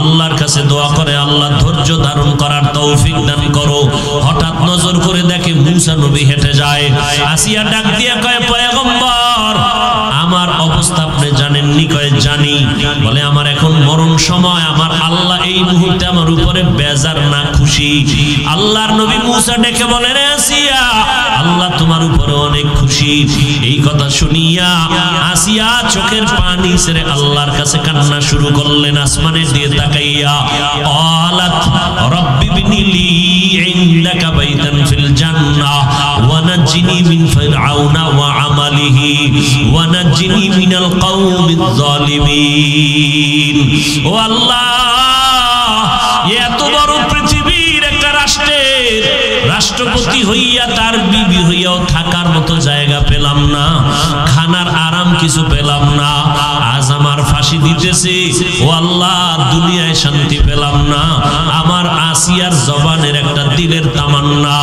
আল্লাহর কাছে দোয়া করে, আল্লাহ ধৈর্য ধারণ করার তৌফিক দান করো। হঠাৎ নজর করে দেখে মুসা নবী হেঁটে যায়। আসিয়া ডাক দিয়া কয়, পয়গম্বর, আমার অবস্থা আপনি জানেননি? কয় জানি। বলে আমার এখন মরণ সময়, আমার আল্লাহ এই মুহূর্তে আমার উপরে বেজার না খুশি? আল্লাহর নবী মুসা ডেকে বলে, রে আসিয়া, আল্লাহ তোমার উপরে অনেক খুশি। এই কথা শুনিয়া আসিয়া চোখের পানি ছেড়ে আল্লাহর কাছে কান্না শুরু করলেন, আসমানের দিকে তাকাইয়া। ক্বালাত রাব্বি বিনিলি ইনদাকা বাইতান ফিল জান্নাহ ওয়া নাজ্জিনি মিন ফিরআউনা ওয়া আমালিহি ওয়া নাজ্জিনি মিনাল কওমিজ জালিমিন। ও আল্লাহ, এত বড় পৃথিবীর একটা রাষ্ট্রের রাষ্ট্রপতি হইয়া তার বিবি হইয়াও থাকার মতো জায়গা পেলাম না, খানার আরাম কিছু পেলাম না, আজ আমার ফাঁসি দিতেছে। ও আল্লাহ, দুনিয়ায় শান্তি পেলাম না। আমার আসিয়ার জবানের একটা দিলের তামান্না,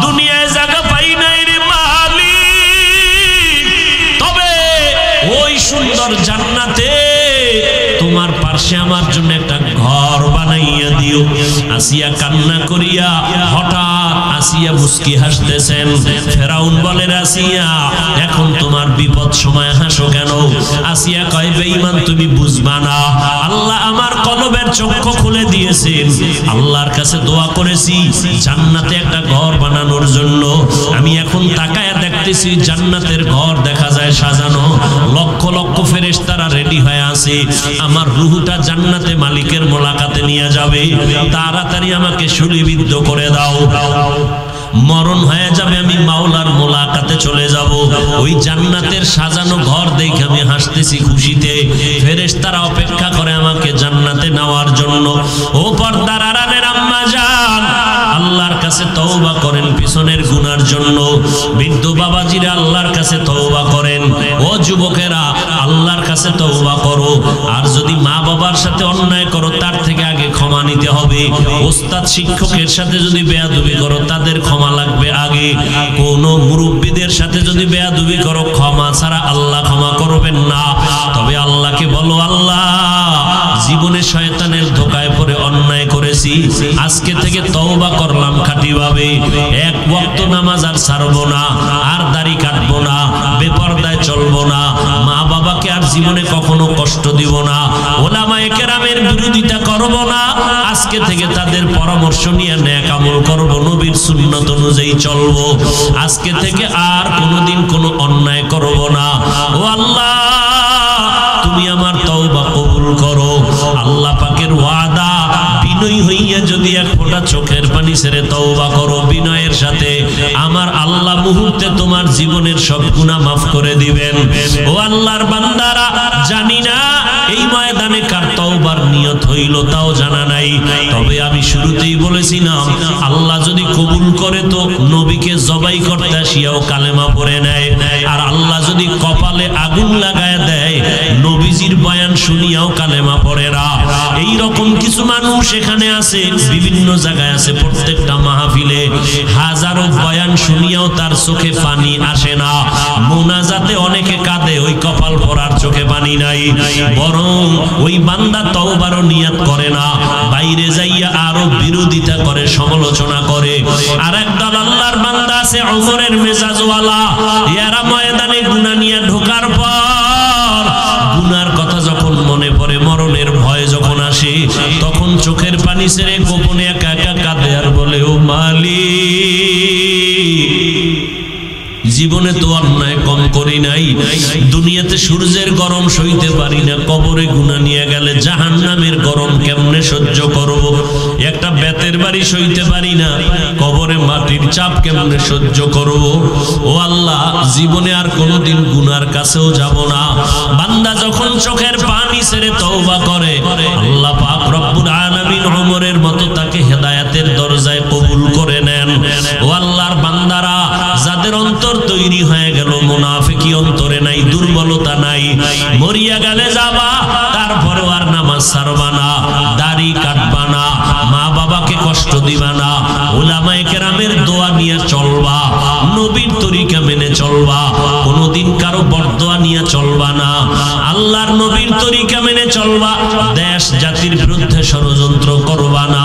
দুনিয়ায় জায়গা পাই নাই রে মালিক, তবে ওই সুন্দর জান্নাতে তোমার পাশে আমার জন্য একটা ঘর বানাইয়া দিও। আসিয়া কান্না করিয়া হঠাৎ আসিয়া মুস্কি হাসতেছেন। ফেরাউন বলে, আসিয়া এখন তোমার বিপদ সময় হাসো কেন? আসিয়া কয়, বেঈমান তুমি বুঝবা না, আল্লাহ আমার কলবের চক্ষু খুলে দিয়েছেন। আল্লাহর কাছে দোয়া করেছি জান্নাতে একটা ঘর বানানোর জন্য। আমি এখন তাকায়া দেখতেছি জান্নাতের ঘর দেখা যায় সাজানো, লক্ষ লক্ষ ফেরেশতারা রেডি হয়ে আছে। আমার রূহটা জান্নাতে মালিকের মোলাকাতে নিয়ে যাবে, তাড়াতাড়ি আমাকে শুলিবিদ্ধ করে দাও। মরণ হয়ে যাবে, আমি মাওলার মোলাকাতে চলে যাব। ওই জান্নাতের সাজানো ঘর দেখে আমি হাসতেছি খুশিতে। ফেরেশতারা অপেক্ষা করে আমাকে জান্নাতে নেওয়ার জন্য। ও পর্দার আড়ালের আম্মা জান, আল্লাহর কাছে তওবা করেন পিছনের গুনার জন্য। বৃদ্ধ বাবাজিরা আল্লাহর কাছে তওবা করেন। ও যুবকেরা আল্লাহর কাছে তওবা করো। আর যদি মা বাবার সাথে অন্যায় করো তার থেকে আগে ক্ষমা নিতে হবে। ওস্তাদ শিক্ষকের সাথে যদি বেয়াদবি করো তাদের ক্ষমা লাগবে আগে। কোন মুরব্বীদের সাথে যদি বেয়াদবি করো ক্ষমা ছাড়া আল্লাহ ক্ষমা করবেন না। তবে আল্লাহকে বলো, আল্লাহ জীবনে শয়তানের ধোকায় পড়ে অন্যায় করেছি, আজকে থেকে তওবা করলাম খাঁটিভাবে। এক ওয়াক্ত নামাজ আর ছাড়বো না, আর দাড়ি কাটবো না, বেপরদায় চলবো না, মা বাবাকে আর জীবনে কখনো কষ্ট দিব না, ওলামায়ে কেরামের বিরোধিতা করব না। আজকে থেকে তাদের পরামর্শ নিয়ে নেক আমল করব, নবীর সুন্নাত অনুযায়ী চলবো। আজকে থেকে আর কোনোদিন কোনো অন্যায় করব না। ও আল্লাহ, তুমি আমার তওবা কবুল করো। আল্লাহ পাকের ওয়াদা, বিনয়ী হইয়া যদি এক ফোঁটা চোখের পানি ছেড়ে তওবা করো বিনয়ের সাথে, আমার আল্লাহ মুহূর্তে তোমার জীবনের সব গুনাহ মাফ করে দিবেন। ও আল্লাহর বান্দারা, জানি না এই ময়দানে কার তওবার নিয়ত হইল তাও জানা নাই। তবে আমি শুরুতেই বলেছিলাম, আল্লাহ যদি কবুল করে তো নবীকে জবাই করতে আসিয়াও কালেমা পড়ে নেয়। আর আল্লাহ যদি কপালে আগুন লাগায় দেয়, নবীজির বয়ান শুনিয়াও কালেমা পড়ে না। এইরকম কিছু মানুষ এখানে আছে, বিভিন্ন জায়গায় আছে। প্রত্যেকটা মাহফিলে হাজারো বয়ান শুনিয়াও তার চোখে পানি আসে না। মোনাজাতে অনেকে কাঁদে, ওই কপাল পড়ার চোখে পানি নাই। বরং ওই বান্দা তওবারও নিয়ত করে না, বাইরে যাইয়া আরো বিরোধিতা করে, সমালোচনা করে। আর একদল আল্লাহর বান্দা আছে ওমরের মেজাজওয়ালা, এরা ময়দানে গুনাহ নিয়ে ঢোকার পর গুনার কথা যখন মনে পড়ে, মরণের ভয় যখন আসে, তখন চোখের পানি ছেড়ে গোপনে একা একা কাঁদে আর বলে, ও মালিক, জীবনে তো অন্যায় কম করি নাই, দুনিয়াতে সূর্যের গরম সইতে পারি না, কবরে গুনাহ নিয়ে গেলে জাহান্নামের গরম কেমনে সহ্য করব? একটা বেতের বাড়ি সইতে পারি না, কবরে মাটির চাপ কেমনে সহ্য করব? ও আল্লাহ, জীবনে আর কোনোদিন গুনার কাছেও যাব না। বান্দা যখন চোখের পানি ছেড়ে তওবা করে, আল্লাহ পাক রব্বুল আলামিন ওমরের মতো তাকে হেদায়েতের দরজায় কবুল করে নেন। ও আল্লাহর বান্দারা, যাদের অন্তর তৈরি হয়ে গেল, মুনাফিকি অন্তরে নাই, দুর্বলতা নাই, মরিয়া গেলে যাবা, তারপরেও আর নামাজ ছাড়বা না, দাড়ি কাটবা না, মা বাবাকে কষ্ট দিবা না, উলামায়ে কেরামের দোয়া নিয়ে চলবা, নবীর তরিকা মেনে চলবা, কোনোদিন কারো বরদোয়া নিয়ে চলবা না, আল্লাহর নবীর তরিকা মেনে চলবা, দেশ জাতির বিরুদ্ধে ষড়যন্ত্র করবা না।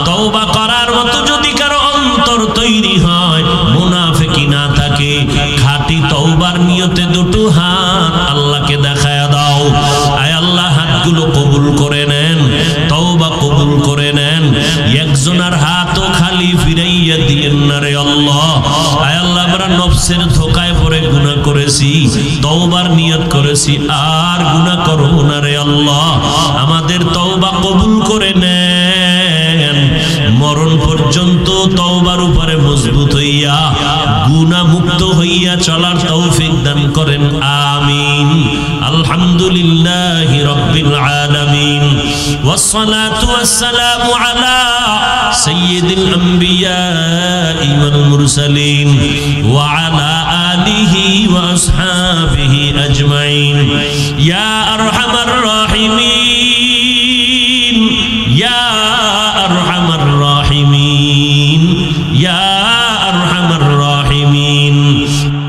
তওবা করার মতো যদি কারো অন্তর তৈরি হয়, মুনাফিকি না থাকে, খাঁটি তওবার নিয়তে দুটো হাত আল্লাহকে দেখায়া দাও। আয় আল্লাহ, হাতগুলো কবুল করে নেন, তওবা কবুল করে নেন। একজনের হাতও খালি ফিরাইয়া দিয়েন না রে আল্লাহ। আয় আল্লাহ, আমরা নফসের ধোকায় পড়ে গুনাহ করেছি, তওবার নিয়ত করেছি, আর গুনাহ করব না রে আল্লাহ। আমাদের তওবা কবুল করে নেন। মরণ পর্যন্ত তওবার উপরে মজবুত হইয়া গুনাহ মুক্ত হইয়া চলার তৌফিক দান করেন আমিন। আলহামদুলিল্লাহি রাব্বিল আলামিন ওয়াসসালাতু ওয়াসসালামু আলা সাইয়্যিদিল আমবিয়াই ওয়াল মুরসালিন ওয়া আলা আলিহি ওয়া আসহাবিহি আজমাইন ইয়া আরহামার